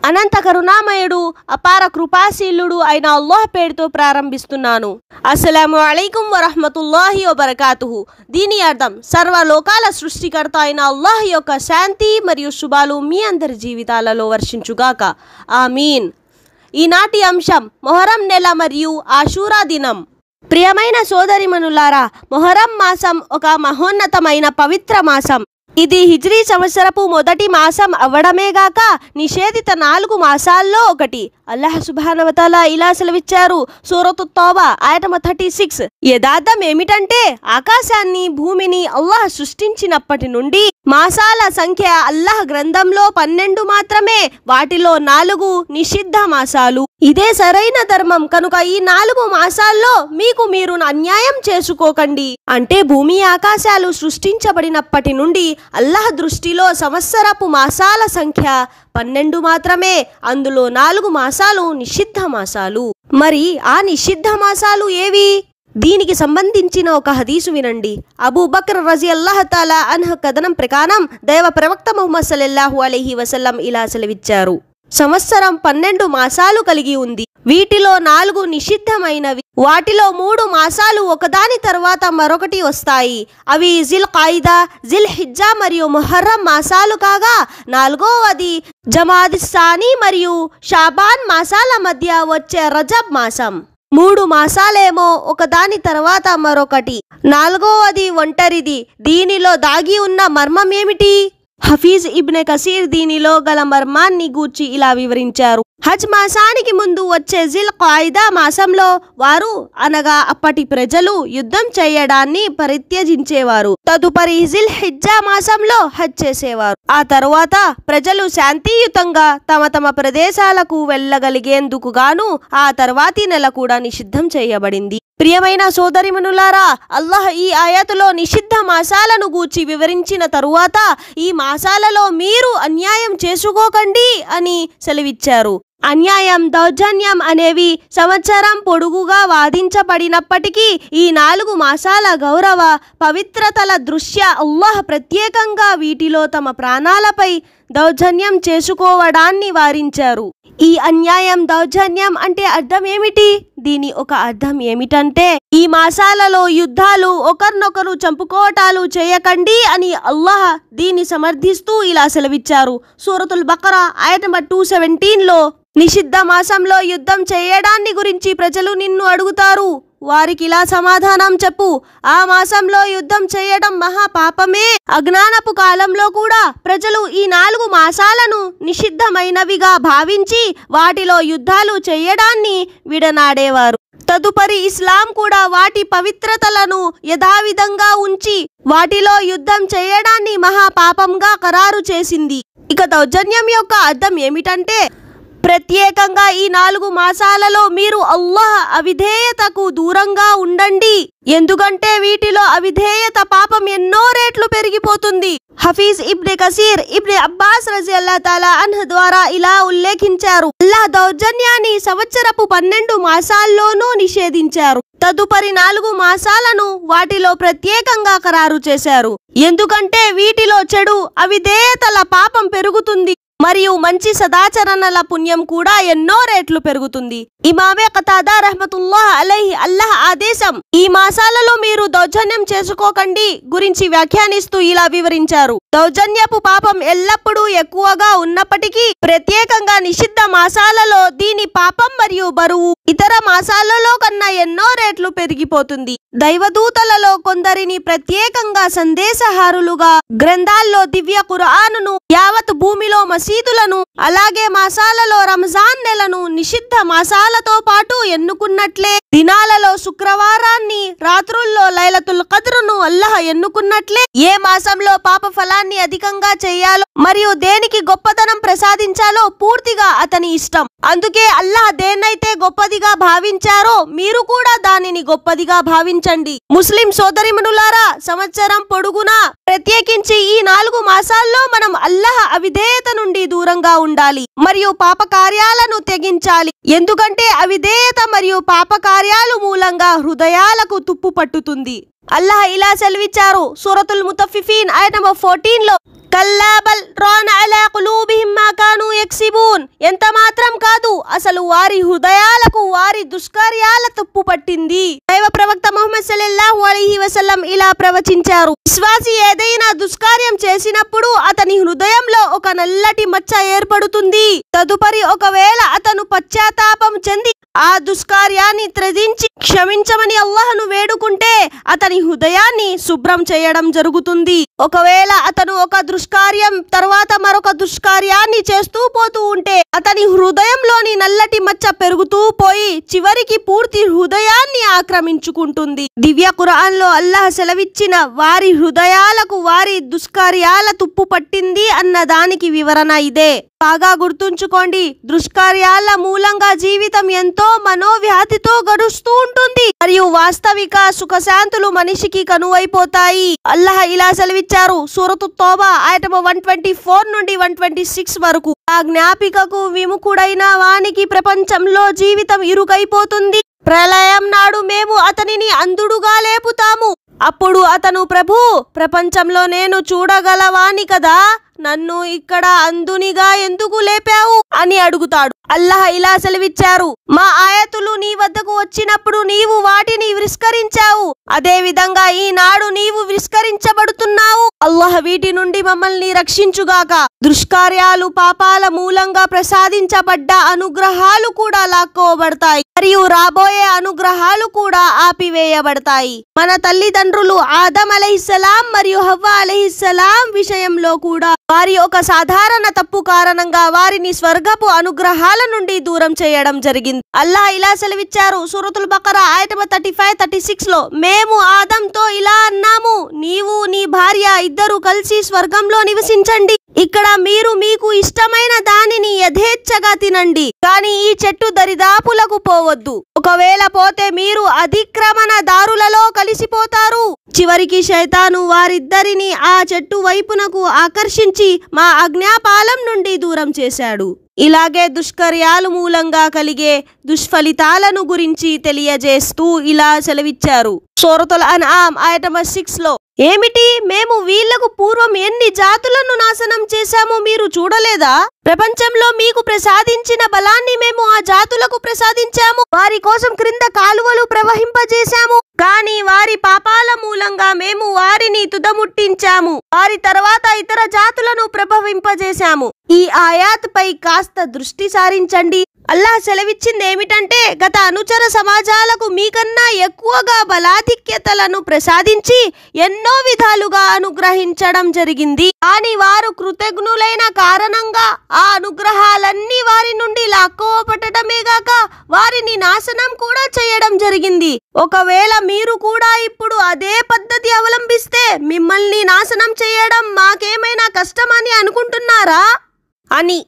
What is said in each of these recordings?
అనంత కరుణామయుడు అపార కృపాశీలుడు అయిన అల్లాహ్ పేరుతో ప్రారంభిస్తున్నాను. అస్సలాము అలైకుం వరహ్మతుల్లాహి వబరకాతుహు. దీని అర్థం సర్వలోకాల సృష్టికర్త అయిన అల్లాహ్ యొక్క శాంతి మరియు శుభాలు మీ అందరి జీవితాలలో వర్షించుగాక. ఆమీన్. ఈనాటి అంశం మొహరం నెల మరియు ఆషూరా దినం. ప్రియమైన సోదరిమణులారా, మొహరం మాసం ఒక మహోన్నతమైన పవిత్ర మాసం. ఇది హిజ్రీ సంవత్సరపు మొదటి మాసం అవ్వడమేగాక నిషేధిత 4 మాసాల్లో ఒకటి. అల్లాహ్ సుబ్హానహు వ తఆలా ఇలా సెలవిచ్చారు సూరతు తౌబా ఆయత 36. యథార్థం ఏమిటంటే ఆకాశాన్ని భూమిని అల్లాహ్ సృష్టించినప్పటి నుండి మాసాల సంఖ్య అల్లాహ్ గ్రంథంలో 12 మాత్రమే. వాటిలో 4 నిషిద్ధ మాసాలు. ఇదే సరైన ధర్మం కనుక ఈ 4 మాసాల్లో మీకు మీరు అన్యాయం చేసుకోకండి. అంటే భూమి ఆకాశాలు సృష్టించబడినప్పటి నుండి అల్లాహ్ దృష్టిలో సంవత్సరపు మాసాల సంఖ్య 12 మాత్రమే. అందులో 4 మాసాలు నిషిద్ధ మాసాలు. మరి ఆ నిషిద్ధ మాసాలు ఏవి? దీనికి సంబంధించిన ఒక హదీసు వినండి. అబూ బక్ర్ రజియల్లాహు తఆలా అన్హు కథనం ప్రకారం దైవ ప్రవక్త ముహమ్మద్ సల్లల్లాహు అలైహి వసల్లం ఇలా సెలవిచ్చారు. సంవత్సరం 12 మాసాలు కలిగి ఉంది. వీటిలో 4 నిషిద్ధమైనవి. వాటిలో 3 మాసాలు ఒకదాని తర్వాత మరొకటి వస్తాయి. అవి జిల్ ఖాయిదా, జిల్ హిజ్జా మరియు ముహర్రం మాసాలు కాగా 4వది జమాదిస్సాని మరియు షాబాన్ మాసాల మధ్య వచ్చే రజబ్ మాసం. 3 మాసాలేమో ఒకదాని తర్వాత మరొకటి. 4వది ఒంటరిది. దీనిలో దాగి ఉన్న మర్మం ఏమిటి? హఫీజ్ ఇబ్నె కసీర్ దీనిలో గల మర్మాన్ని గూర్చి ఇలా వివరించారు. హజ్ మాసానికి ముందు వచ్చే జిల్ ఖాయిదా మాసంలో వారు అనగా అప్పటి ప్రజలు యుద్ధం చేయడాన్ని పరిత్యజించేవారు. తదుపరి జిల్ హిజ్జా మాసంలో హజ్ చేసేవారు. ఆ తరువాత ప్రజలు శాంతియుతంగా తమ తమ ప్రదేశాలకు వెళ్ళగలిగేందుకు గాను ఆ తర్వాతి నెల కూడా నిషిద్ధం చేయబడింది. ప్రియమైన సోదరిమణులారా, అల్లాహ్ ఈ ఆయతులో నిషిద్ధ మాసాలను గూర్చి వివరించిన తరువాత ఈ మాసాలలో మీరు అన్యాయం చేసుకోకండి అని సెలవిచ్చారు. అన్యాయం, దౌర్జన్యం అనేవి సంవత్సరం పొడుగుగా వాదించబడినప్పటికీ ఈ 4 మాసాల గౌరవ పవిత్రతల దృష్ట్యా అల్లాహ్ ప్రత్యేకంగా వీటిలో తమ ప్రాణాలపై దౌర్జన్యం చేసుకోవడాన్ని వారించారు. ఈ అన్యాయం, దౌర్జన్యం అంటే అర్థం ఏమిటి? దీని ఒక అర్థం ఏమిటంటే ఈ మాసాలలో యుద్ధాలు, ఒకరినొకరు చంపుకోవటాలు చేయకండి అని అల్లాహ్ దీన్ని సమర్థిస్తూ ఇలా సెలవిచ్చారు. సూరతుల్ బకరా ఆయత 217లో నిషిద్ధ మాసంలో యుద్ధం చేయడాన్ని గురించి ప్రజలు నిన్ను అడుగుతారు. వారికి ఇలా సమాధానం చెప్పు, ఆ మాసంలో యుద్ధం చేయడం మహా పాపమే. అజ్ఞానపు కాలంలో కూడా ప్రజలు ఈ 4 మాసాలను నిషిద్ధమైనవిగా భావించి వాటిలో యుద్ధాలు చేయడాన్ని విడనాడేవారు. తదుపరి ఇస్లాం కూడా వాటి పవిత్రతలను యథావిధంగా ఉంచి వాటిలో యుద్ధం చేయడాన్ని మహా పాపంగా ఖరారు చేసింది. ఇక దౌర్జన్యం యొక్క అర్థం ఏమిటంటే ప్రత్యేకంగా ఈ 4 మాసాలలో మీరు అల్లాహ్ అవిధేయతకు దూరంగా ఉండండి. ఎందుకంటే వీటిలో అవిధేయత పాపం ఎన్నో రెట్లు పెరిగిపోతుంది. హఫీజ్ ఇబ్నె కసీర్ ఇబ్నె అబ్బాస్ రజియల్లాహు తఆలా అన్హు ద్వారా ఇలా ఉల్లేఖించారు. అల్లాహ్ దౌర్జన్యాన్ని సంవత్సరపు 12 మాసాల్లోనూ నిషేధించారు. తదుపరి 4 మాసాలను వాటిలో ప్రత్యేకంగా ఖరారు చేశారు. ఎందుకంటే వీటిలో చెడు, అవిధేయతల పాపం పెరుగుతుంది మరియు మంచి సదాచరణల పుణ్యం కూడా ఎన్నో రెట్లు పెరుగుతుంది. ఇమామే ఖతాదా రహ్మతుల్లాహ్ అలైహి అల్లాహ్ ఆదేశం ఈ మాసాలలో మీరు దౌర్జన్యం చేసుకోకండి గురించి వ్యాఖ్యానిస్తూ ఇలా వివరించారు. దౌర్జన్యపు పాపం ఎల్లప్పుడూ ఎక్కువగా ఉన్నప్పటికీ ప్రత్యేకంగా నిషిద్ధ మాసాలలో దీని పాపం మరియు బరువు ఇతర మాసాలలో కన్నా ఎన్నో రెట్లు పెరిగిపోతుంది. దైవదూతలలో కొందరిని ప్రత్యేకంగా సందేశహారులుగా గ్రంథాల్లో దివ్య ఖురానును, యావత్ భూమిలో మసీదులను, అలాగే మాసాలలో రంజాన్ నెలను నిషిద్ధ మాసాలతో పాటు ఎన్నుకున్నట్లే దినాలలో శుక్రవారాన్ని, రాత్రుల్లో లైలతుల్ ఖద్రును అల్లాహ్ ఎన్నుకున్నట్లే ఏ మాసంలో పాప ఫలాన్ని అధికంగా చేయాలో మరియు దేనికి గొప్పతనం ప్రసాదించాలో పూర్తిగా అతని ఇష్టం. అందుకే అల్లాహ్ దేన్నైతే గొప్పదిగా భావించారో మీరు కూడా దానిని గొప్పదిగా భావించండి. ముస్లిం సోదరిమణులారా, సంవత్సరం పొడుగునా ప్రత్యేకించి ఈ 4 మాసాల్లో మనం అల్లాహ్ అవిధేయత నుండి దూరంగా ఉండాలి మరియు పాప కార్యాలను తెగించాలి. ఎందుకంటే అవిధేయత మరియు పాప కార్యాలు మూలంగా హృదయాలకు తుప్పు పట్టుతుంది. అల్లాహ్ ఇలా సెలవిచ్చారు. సూరతుల్ ముతఫిఫీన్ ఆయత 14లో కల్లా బల్ రాన అలా ఖులూబిహిమ్ మా కాను యక్సిబూన్. ఎంత మాత్రం కాదు, అసలు వారి హృదయాలకు వారి దుష్కార్యాల తుప్పు పట్టింది. దైవ ప్రవక్త ముహమ్మద్ సల్లల్లాహు అలైహి వసల్లం ఇలా ప్రవచించారు: విశ్వాసి ఏదైనా దుష్కార్యం చేసినప్పుడు అతని హృదయంలో ఒక నల్లటి మచ్చ ఏర్పడుతుంది. తదుపరి ఒకవేళ అతను పశ్చాత్తాపం చెంది ఆ దుష్కార్యాన్ని త్యజించి క్షమించమని అల్లాహ్ను వేడుకుంటే అతని హృదయాన్ని శుభ్రం చేయడం జరుగుతుంది. ఒకవేళ అతను ఒక దుష్కార్యం తర్వాత మరొక దుష్కార్యాన్ని చేస్తూ పోతూ ఉంటే అతని హృదయంలోని నల్లటి మచ్చ పెరుగుతూ పోయి చివరికి పూర్తి హృదయాన్ని ఆక్రమించుకుంటుంది. దివ్య ఖురాన్ లో అల్లాహ్ సెలవిచ్చిన వారి హృదయాలకు వారి దుష్కార్యాల తుప్పు పట్టింది అన్న దానికి వివరణ ఇదే. బాగా గుర్తుంచుకోండి, దుష్కార్యాల మూలంగా జీవితం ఎంతో మనోవ్యాధితో గడుస్తూ ఉంటుంది మరియు వాస్తవిక సుఖశాంతులు మనిషికి కనువైపోతాయి. అల్లాహ్ ఇలా సెలవిచ్చారు సూరతు తౌబా ఆయత 124 నుండి 126 వరకు: ఆ జ్ఞాపికకు విముఖుడైన వానికి ప్రపంచంలో జీవితం ఇరుకైపోతుంది. ప్రళయం నాడు మేము అతనిని అంధుడుగా లేపుతాము. అప్పుడు అతను ప్రభు, ప్రపంచంలో నేను చూడగలవాని కదా, నన్ను ఇక్కడ అంధునిగా ఎందుకు లేపావు అని అడుగుతాడు. అల్లాహ్ ఇలా సెలవిచ్చారు: మా ఆయతులు నీ వద్దకు వచ్చినప్పుడు నీవు వాటిని విస్మరించావు, అదే విధంగా ఈనాడు నీవు విస్మరించబడుతున్నావు. అల్లాహ్ వీటి నుండి మమ్మల్ని రక్షించుగాక. దుష్కార్యాలు పాపాల మూలంగా ప్రసాదించబడ్డ అనుగ్రహాలు కూడా లాక్కోబడతాయి మరియు రాబోయే అనుగ్రహాలు కూడా ఆపివేయబడతాయి. మన తల్లిదండ్రులు ఆదం అలైహిస్సలాం మరియు హవ్వ అలైహిస్సలాం విషయంలో కూడా వారి ఒక సాధారణ తప్పు కారణంగా వారిని స్వర్గపు అనుగ్రహాల నుండి దూరం చేయడం జరిగింది. అల్లాహ్ ఇలా సెలవిచ్చారు సూరతుల్ బకరా ఆయత 35-36 లో: మేము ఆదంతో ఇలా అన్నాము, నీవు నీ భార్య ఇద్దరు కలిసి స్వర్గంలో నివసించండి. ఇక్కడ మీరు మీకు ఇష్టమైన దానిని యథేచ్ఛగా తినండి, కానీ ఈ చెట్టు దరిదాపులకు పోవద్దు. ఒకవేళ పోతే మీరు అతిక్రమణ దారులలో కలిసిపోతారు. చివరికి శైతాను వారిద్దరిని ఆ చెట్టు వైపునకు ఆకర్షించి మా ఆజ్ఞాపాలం నుండి దూరం చేశాడు. ఇలాగే దుష్కార్యాలు మూలంగా కలిగే దుష్ఫలితాలను గురించి తెలియజేస్తూ ఇలా సెలవిచ్చారు సూరతుల్ అన్ఆమ్ ఆయత 6 లో: ఏమిటి, మేము వీళ్లకు పూర్వం ఎన్ని జాతులను నాశనం చేశామో మీరు చూడలేదా? ప్రపంచంలో మీకు ప్రసాదించిన బలాన్ని మేము ఆ జాతులకు ప్రసాదించాము, వారి కోసం క్రింద కాలువలు ప్రవహింపజేశాము, కానీ వారి పాపాల మూలంగా మేము వారిని తుదముట్టించాము. వారి తర్వాత ఇతర జాతులను ప్రభవింపజేశాము. ఈ ఆయాత్ పై కాస్త దృష్టి సారించండి. అల్లాహ్ సెలవిచ్చింది ఏమిటంటే, గత అనుచర సమాజాలకు మీకన్నా ఎక్కువగా బలాధిక్యతలను ప్రసాదించి ఎన్నో విధాలుగా అనుగ్రహించడం జరిగింది. కానీ వారు కృతజ్ఞులైన కారణంగా ఆ అనుగ్రహాలన్నీ వారి నుండి లాక్కోబట్టడమే గాక వారిని నాశనం కూడా చేయడం జరిగింది. ఒకవేళ మీరు కూడా ఇప్పుడు అదే పద్ధతి అవలంబిస్తే మిమ్మల్ని నాశనం చేయడం మాకేమైనా కష్టమని అనుకుంటున్నారా అని.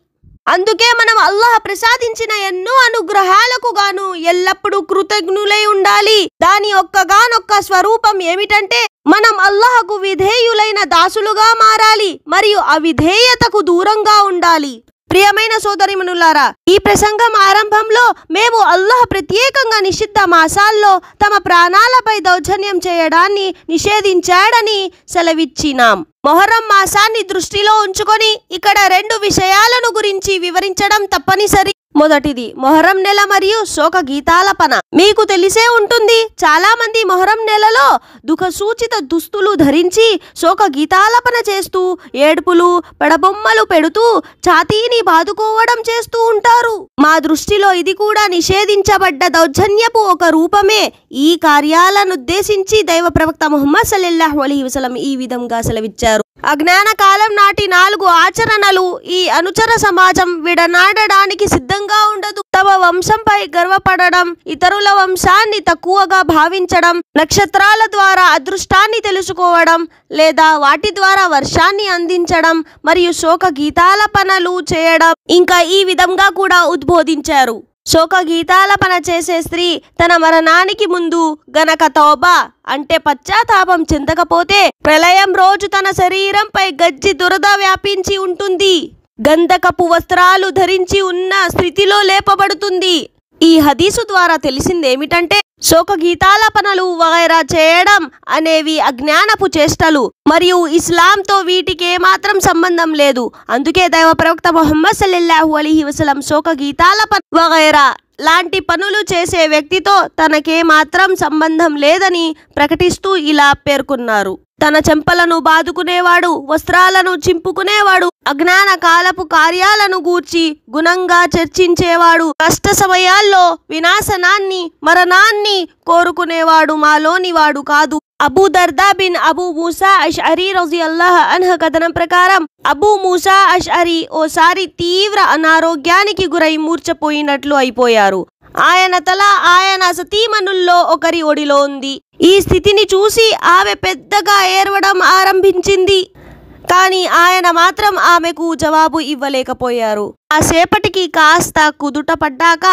అందుకే మనం అల్లాహ్ ప్రసాదించిన ఎన్నో అనుగ్రహాలకు గాను ఎల్లప్పుడూ కృతజ్ఞులై ఉండాలి. దాని ఒక్కగానొక్క స్వరూపం ఏమిటంటే మనం అల్లాహకు విధేయులైన దాసులుగా మారాలి మరియు అవిధేయతకు దూరంగా ఉండాలి. ప్రియమైన సోదరిమణులారా, ఈ ప్రసంగం ఆరంభంలో మేము అల్లాహ్ ప్రత్యేకంగా నిషిద్ధ మాసాల్లో తమ ప్రాణాలపై దౌర్జన్యం చేయడాన్ని నిషేధించాడని సెలవిచ్చినాం. మొహర్రం మాసాన్ని దృష్టిలో ఉంచుకొని ఇక్కడ 2 విషయాలను గురించి వివరించడం తప్పనిసరి. మొదటిది మొహర్రం నెల మరియు శోక గీతాలపన. మీకు తెలిసే ఉంటుంది, చాలా మంది మొహర్రం నెలలో దుఃఖ సూచిత దుస్తులు ధరించి శోక గీతాలపన చేస్తూ ఏడుపులు పడబొమ్మలు పెడుతూ ఛాతీని బాదుకోవడం చేస్తూ ఉంటారు. మా దృష్టిలో ఇది కూడా నిషేధించబడ్డ దౌర్జన్యపు ఒక రూపమే. ఈ కార్యాలనుద్దేశించి దైవ ప్రవక్త ముహమ్మద్ సల్లల్లాహు అలైహి వసల్లం ఈ విధంగా సెలవిచ్చారు: అజ్ఞాన కాలం నాటి 4 ఆచరణలు ఈ అనుచర సమాజం విడనాడడానికి సిద్ధంగా ఉండదు. తమ వంశంపై గర్వపడడం, ఇతరుల వంశాన్ని తక్కువగా భావించడం, నక్షత్రాల ద్వారా అదృష్టాన్ని తెలుసుకోవడం లేదా వాటి ద్వారా వర్షాన్ని అందించడం మరియు శోక గీతాలపనలు చేయడం ఇంకా ఈ విధంగా కూడా ఉద్బోధించారు. శోక గీతాలపన చేసే స్త్రీ తన మరణానికి ముందు గనక తౌబా అంటే పశ్చాత్తాపం చెందకపోతే ప్రళయం రోజు తన శరీరంపై గజ్జి దురద వ్యాపించి ఉంటుంది. గంధకపు వస్త్రాలు ధరించి ఉన్న స్థితిలో లేపబడుతుంది. ఈ హదీసు ద్వారా తెలిసిందేమిటంటే, శోక గీతాలపనలు వగైరా చేయడం అనేవి అజ్ఞానపు చేష్టలు మరియు ఇస్లాంతో వీటికి ఏమాత్రం సంబంధం లేదు. అందుకే దైవ ప్రవక్త ముహమ్మద్ సల్లల్లాహు అలైహి వసల్లం శోక గీతాలపన వగైరా లాంటి పనులు చేసే వ్యక్తితో తనకేమాత్రం సంబంధం లేదని ప్రకటిస్తూ ఇలా పేర్కొన్నారు. తన చెంపలను బాదుకునేవాడు, వస్త్రాలను చింపుకునేవాడు, అజ్ఞాన కాలపు కార్యాలను గూర్చి గుణంగా చర్చించేవాడు, కష్ట సమయాల్లో వినాశనాన్ని మరణాన్ని కోరుకునేవాడు మాలోనివాడు కాదు. అబూ దర్దా బిన్ అబూ మూసా అష్అరీ రజియల్లాహు అన్హు కథనం ప్రకారం అబూ మూసా అష్అరీ ఓసారి తీవ్ర అనారోగ్యానికి గురై మూర్ఛపోయినట్లు అయిపోయారు. ఆయన తల ఆయన సతీమణుల్లో ఒకరి ఒడిలో ఉంది. ఈ స్థితిని చూసి ఆమె పెద్దగా ఏడవడం ఆరంభించింది. కానీ ఆయన మాత్రం ఆమెకు జవాబు ఇవ్వలేకపోయారు. కాసేపటికి కాస్త కుదుట పడ్డాక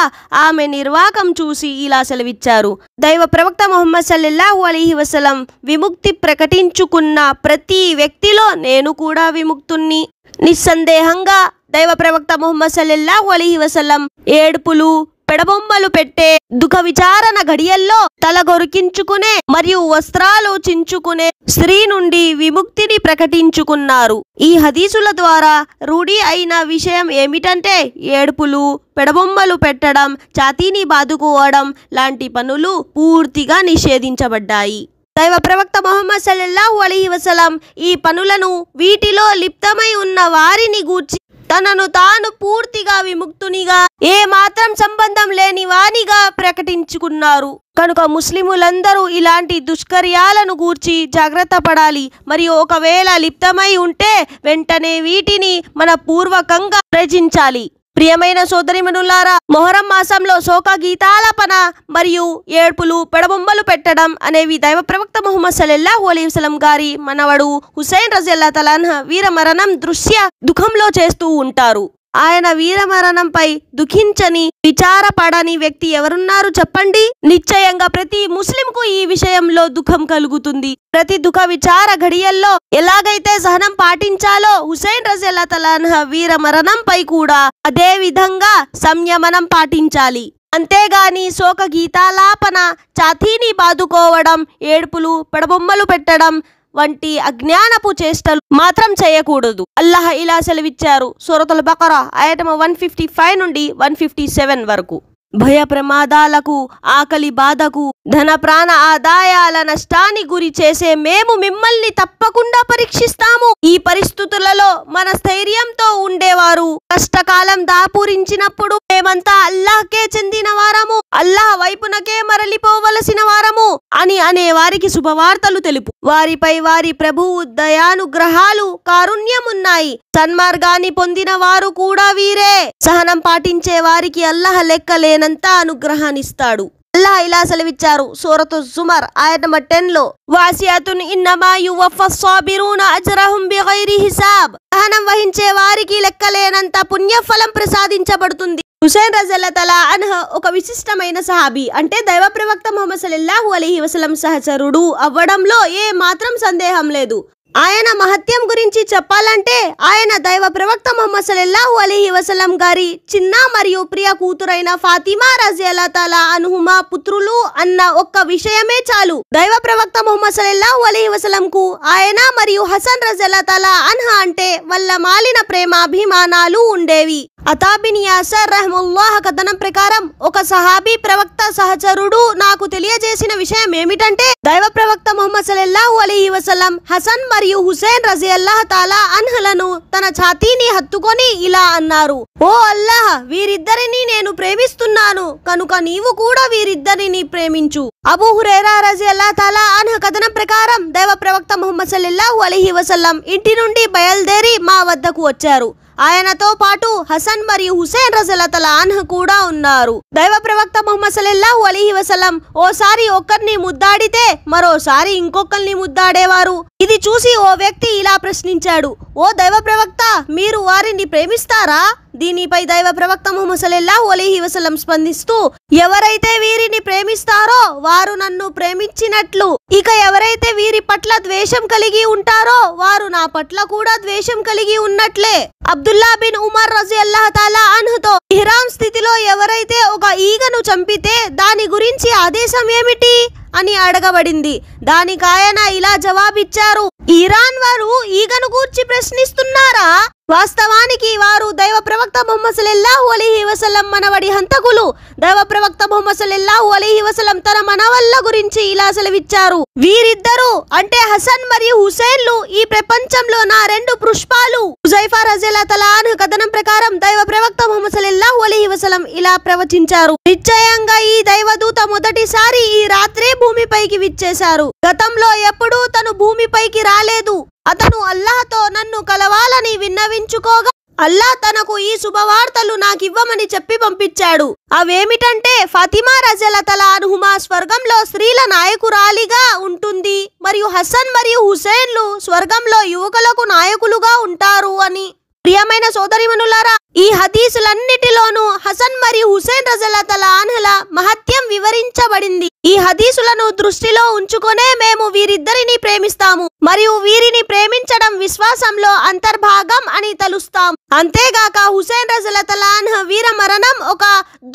ఆమె నిర్వాకం చూసి ఇలా సెలవిచ్చారు: దైవ ప్రవక్త ముహమ్మద్ సల్లల్లాహు అలైహి వసల్లం విముక్తి ప్రకటించుకున్న ప్రతి వ్యక్తిలో నేను కూడా విముక్తుణ్ణి. నిస్సందేహంగా దైవ ప్రవక్త ముహమ్మద్ సల్లల్లాహు అలైహి వసల్లం ఏడుపులు పెడబొమ్మలు పెట్టే దుఃఖ విచారణ గడియల్లో తల గొరికించుకునే మరియు వస్త్రాలు చించుకునే స్త్రీ నుండి విముక్తిని ప్రకటించుకున్నారు. ఈ హదీసుల ద్వారా రూఢి అయిన విషయం ఏమిటంటే ఏడుపులు పెడబొమ్మలు పెట్టడం, ఛాతీని బాదుకోవడం లాంటి పనులు పూర్తిగా నిషేధించబడ్డాయి. దైవ ప్రవక్త ముహమ్మద్ సల్లల్లాహు అలైహి వసల్లం ఈ పనులను వీటిలో లిప్తమై ఉన్న వారిని గూర్చి తనను తాను పూర్తిగా విముక్తునిగా ఏ మాత్రం సంబంధం లేని వానిగా ప్రకటించుకున్నారు. కనుక ముస్లిములందరూ ఇలాంటి దుష్కర్యాలను గూర్చి జాగ్రత్త పడాలి. మరియు ఒకవేళ లిప్తమై ఉంటే వెంటనే వీటిని మన పూర్వకంగా త్యజించాలి. ప్రియమైన సోదరిమణులారా, మొహరం మాసంలో శోక గీతాలపన మరియు ఏడ్పులు పెడబొమ్మలు పెట్టడం అనేవి దైవ ప్రవక్త ముహమ్మద్ సల్లల్లాహు అలైహి వసల్లం గారి మనవడు హుసైన్ రజియల్లాహు తఆలా అన్హు వీరమరణం దృశ్య దుఃఖంలో చేస్తూ ఉంటారు. ఆయన వీరమరణంపై దుఃఖించని విచారపడని వ్యక్తి ఎవరున్నారు చెప్పండి? నిశ్చయంగా ప్రతి ముస్లింకు ఈ విషయంలో దుఃఖం కలుగుతుంది. ప్రతి దుఃఖ విచార ఘడియల్లో ఎలాగైతే సహనం పాటించాలో హుసైన్ రజియల్లాహు తఆలా అన్హు వీరమరణంపై కూడా అదే విధంగా సంయమనం పాటించాలి. అంతేగాని శోక గీతాలాపన, ఛాతీని బాదుకోవడం, ఏడుపులు పెడబొమ్మలు పెట్టడం వంటి అజ్ఞానపు చేష్టలు మాత్రం చేయకూడదు. అల్లాహ్ ఇలా సెలవిచ్చారు సూరతుల్ బకరా ఆయత 155 నుండి 157 వరకు. భయ ప్రమాదాలకు, ఆకలి బాధకు, ధన ప్రాణ ఆదాయాల నష్టాన్ని గురి చేసే మేము మిమ్మల్ని తప్పకుండా పరీక్షిస్తాము. ఈ పరిస్థితులలో మన స్థైర్యంతో ఉండేవారు కష్టకాలం దాపురించినప్పుడు మేమంతా అల్లాహ్కే చెందిన వారము, అల్లాహ్ వైపునకే మరలిపోవలసిన వారము అని అనే వారికి శుభవార్తలు తెలుపు. వారిపై వారి ప్రభువు దయానుగ్రహాలు కారుణ్యమున్నాయి. సన్మార్గాన్ని పొందిన వారు కూడా వీరే. సహనం పాటించే వారికి అల్లాహ్ లెక్కలేనంత అనుగ్రహాన్నిస్తాడు. అల్లాహ్ ఇలా సెలవిచ్చారు సూరతు జుమర్ ఆయత 10లో వాసియాతున్ ఇన్నమా యువఫస్ సాబిరూన అజ్రహుం బిగైరి హిసాబ్. సహనం వహించే వారికి లెక్కలేనంత పుణ్యఫలం ప్రసాదించబడుతుంది. హుసైన్ రజియల్లాహు తఆలా అన్హు ఒక విశిష్టమైన సహాబీ, అంటే దైవ ప్రవక్త ముహమ్మద్ సల్లల్లాహు అలైహి వసల్లం సహచరుడు అవ్వడంలో ఏ మాత్రం సందేహం లేదు. ఆయన మహత్యం గురించి చెప్పాలంటే ఆయన దైవ ప్రవక్త ముహమ్మద్ సల్లల్లాహు అలైహి వసల్లం గారి చిన్న మరియు ప్రియ కూతురైన ఫాతిమా రజియల్లాహు తఆలా అన్హుమా పుత్రులు అన్న ఒక్క విషయమే చాలు. దైవ ప్రవక్త ముహమ్మద్ సల్లల్లాహు అలైహి వసల్లం కు ఆయన మరియు హసన్ రజియల్లాహు తఆలా అన్హా అంటే వల్ల మాలిన ప్రేమ అభిమానాలు ఉండేవి. అతా బిన్ యాసర్ రహిమహుల్లాహ్ కథనం ప్రకారం ఒక సహాబీ ప్రవక్త సహచరుడు నాకు తెలియజేసిన విషయం ఏమిటంటే దైవ ప్రవక్త ముహమ్మద్ సల్లల్లాహు అలైహి వసల్లం హసన్ మరియు హుసైన్ రజియల్లాహు తఆలా అన్హులను తన ఛాతీని హత్తుకొని ఇలా అన్నారు: ఓ అల్లాహ్, వీరిద్దరిని నేను ప్రేమిస్తున్నాను కనుక నీవు కూడా వీరిద్దరిని ప్రేమించు. అబూ హురైరా రజియల్లాహు తఆలా అన్హు కథనం ప్రకారం దైవ ప్రవక్త ముహమ్మద్ సల్లల్లాహు అలైహి వసల్లం ఇంటి నుండి బయలుదేరి మా వద్దకు వచ్చారు. ఆయనతో పాటు హసన్ మరియు హుసైన్ రజియల్లాహు తఆలా అన్హు కూడా ఉన్నారు. దైవ ప్రవక్త ముహమ్మద్ సల్లల్లాహు అలైహి వసల్లం ఓసారి ఒక్కరిని ముద్దాడితే మరోసారి ఇంకొకరిని ముద్దాడేవారు. ఇది చూసి ఓ వ్యక్తి ఇలా ప్రశ్నించాడు: ఓ దైవ ప్రవక్త, మీరు వారిని ప్రేమిస్తారా? దీనిపై దైవ ప్రవక్త ముహమ్మద్ సల్లల్లాహు అలైహి వసల్లం స్పందిస్తూ, ఎవరైతే వీరిని ప్రేమిస్తారో వారు నన్ను ప్రేమించినట్లు, ఇక ఎవరైతే వీరి పట్ల ద్వేషం కలిగి ఉంటారో వారు నా పట్ల కూడా ద్వేషం కలిగి ఉన్నట్లే. అబ్దుల్లా బిన్ ఉమర్ రజియల్లాహు తఆలా అన్హుతో ఇహ్రామ్ స్థితిలో ఎవరైతే ఒక ఈగను చంపితే దాని గురించి ఆదేశం ఏమిటి అని అడగబడింది. దానికి ఆయన ఇలా జవాబిచ్చారు, ఇరాన్ వారు ఈగను గూర్చి ప్రశ్నిస్తున్నారా? వాస్తవానికి వారు దైవ ప్రవక్త ముహమ్మద్ సల్లల్లాహు అలైహి వసల్లం మనవడి హంతకులు. దైవ ప్రవక్త ముహమ్మద్ సల్లల్లాహు అలైహి వసల్లం తన మనవళ్ళ గురించి ఇలా సెలవిచ్చారు, వీరిద్దరూ అంటే హసన్ మరియు హుసేన్లు ఈ ప్రపంచంలో నా రెండు పుష్పాలు. హుజైఫా రజియల్లాహు తఆలా అన్హు కథనం ప్రకారం దైవ ప్రవక్త ముహమ్మద్ సల్లల్లాహు అలైహి వసల్లం ఇలా ప్రవచించారు, నిశ్చయంగా ఈ దైవదూత మొదటిసారి ఈ రాత్రే భూమిపైకి విచ్చేశారు. గతంలో ఎప్పుడూ తను భూమిపైకి రాలేదు. అతను అల్లాహ్తో నన్ను కలవాలని విన్నవించుకోగా అల్లాహ్ తనకు ఈ శుభవార్తలు నాకివ్వమని చెప్పి పంపించాడు. అవేమిటంటే ఫాతిమా రజియల్లాహు తఆలా అన్హుమా స్వర్గంలో స్త్రీల నాయకురాలిగా ఉంటుంది మరియు హసన్ మరియు హుసేన్లు స్వర్గంలో యువకులకు నాయకులుగా ఉంటారు అని. ప్రియమైన సోదరిమణులారా, ఈ హదీసులన్నిటిలోనూ హసన్ మరియు హుసేన్ రజియల్లాహు తఆలా అన్హుల మహత్యం వివరించబడింది. ఈ హదీసులను దృష్టిలో ఉంచుకొనే మేము వీరిద్దరిని ప్రేమిస్తాము మరియు వీరిని ప్రేమించడం విశ్వాసంలో అంతర్భాగం అని తెలుస్తాం. అంతేగాక హుసేన్ రజియల్లాహు తఆలా అన్హు వీర మరణం ఒక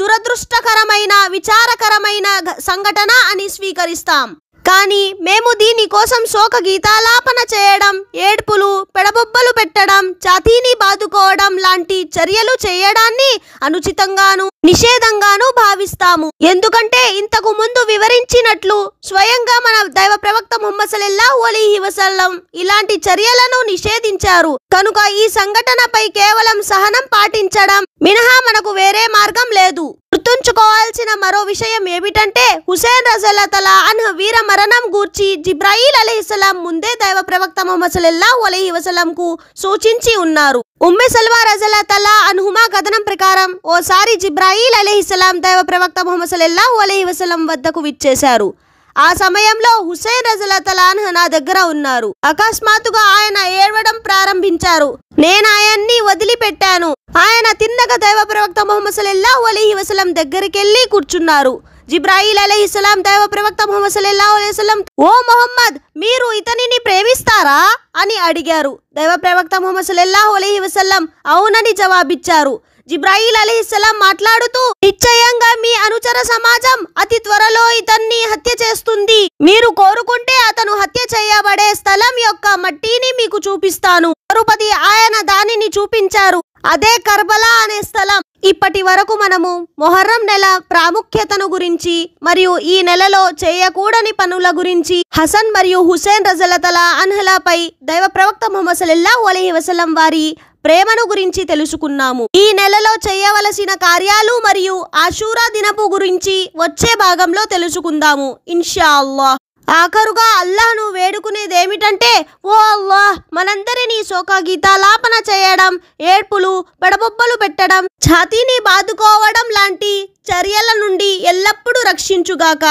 దురదృష్టకరమైన విచారకరమైన సంఘటన అని స్వీకరిస్తాం. కానీ మేము దీని కోసం శోక గీతాలాపన చేయడం, ఏడ్పులు, పెడబొబ్బలు పెట్టడం, ఛాతీని బాదుకోవడం లాంటి చర్యలు చేయడాన్ని అనుచితంగాను నిషేధంగాను భావిస్తాము. ఎందుకంటే ఇంతకు ముందు వివరించినట్లు స్వయంగా మన దైవ ప్రవక్త ముహమ్మద్ సల్లల్లాహు అలైహి వసల్లం ఇలాంటి చర్యలను నిషేధించారు. కనుక ఈ సంఘటనపై కేవలం సహనం పాటించడం మినహా మనకు వేరే మార్గం లేదు. గుర్తుంచుకోవాల్సిన మరో విషయం ఏమిటంటే హుసేన్ రజియల్లాహు తఆలా అన్హు వీర మరణం గూర్చి జిబ్రాయిల్ అలైహిస్సలాం ముందే దైవ ప్రవక్త ముహమ్మద్ సల్లల్లాహు అలైహి వసల్లం కు సూచించి ఉన్నారు. ఉమ్మె సల్మా రజియల్లాహు తఆలా అన్హుమా కథనం ప్రకారం ఓసారి జిబ్రాయిల్ అలైహిస్సలాం దైవ ప్రవక్త ముహమ్మద్ సల్లల్లాహు అలైహి వసల్లం వద్దకు విచ్చేశారు. ఆ సమయంలో హుసేన్ రజియల్లాహు తఆలా అన్హు నా దగ్గర ఉన్నారు. అకస్మాత్తుగా ఆయన ఏడవడం ప్రారంభించారు. నేను ఆయన్ని వదిలిపెట్టాను. ఆయన తిన్నగా దైవ ప్రవక్త ముహమ్మద్ సల్లల్లాహు అలైహి వసల్లం దగ్గరికెళ్ళి కూర్చున్నారు. జిబ్రాయిల్ అలైహిస్సలాం దైవ ప్రవక్త ముహమ్మద్ సల్లల్లాహు అలైహి వసల్లం, ఓ ముహమ్మద్, మీరు ఇతనిని ప్రేమిస్తారా అని అడిగారు. దైవ ప్రవక్త ముహమ్మద్ సల్లల్లాహు అలైహి వసల్లం అవునని జవాబిచ్చారు. జిబ్రాయిల్ అలైహిస్సలాం మాట్లాడుతూ, నిశ్చయంగా మీ అనుచర సమాజం అతి త్వరలో ఇతన్ని హత్య చేస్తుంది. మీరు కోరుకుంటే అతను హత్య చేయబడే స్థలం యొక్క మట్టిని మీకు చూపిస్తాను. తరుపతి ఆయన దానిని చూపించారు. అదే కర్బలా అనే స్థలం. ఇప్పటి వరకు మనము మొహర్రం నెల ప్రాముఖ్యతను గురించి మరియు ఈ నెలలో చేయకూడని పనుల గురించి హసన్ మరియు హుసేన్ రజియల్లాహు తఆలా అన్హులపై దైవ ప్రవక్త ముహమ్మద్ సల్లల్లాహు అలైహి వసల్లం వారి ప్రేమను గురించి తెలుసుకున్నాము. ఈ నెలలో చేయవలసిన కార్యాలు మరియు ఆషూరా దినపు గురించి వచ్చే భాగంలో తెలుసుకుందాము ఇన్షా అల్లాహ్. ఆఖరుగా అల్లాహ్ను వేడుకునేదేమిటంటే, ఓ అల్లాహ్, మనందరినీ శోకగీతాలాపన చేయడం, ఏడ్పులు, పెడబొబ్బలు పెట్టడం, ఛాతీని బాదుకోవడం లాంటి చర్యల నుండి ఎల్లప్పుడూ రక్షించుగాక.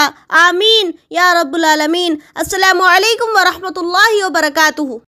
ఆమీన్ యా రబ్బుల్ ఆలమీన్. అస్సలాము అలైకుం వరహ్మతుల్లాహి వబరకాతుహు.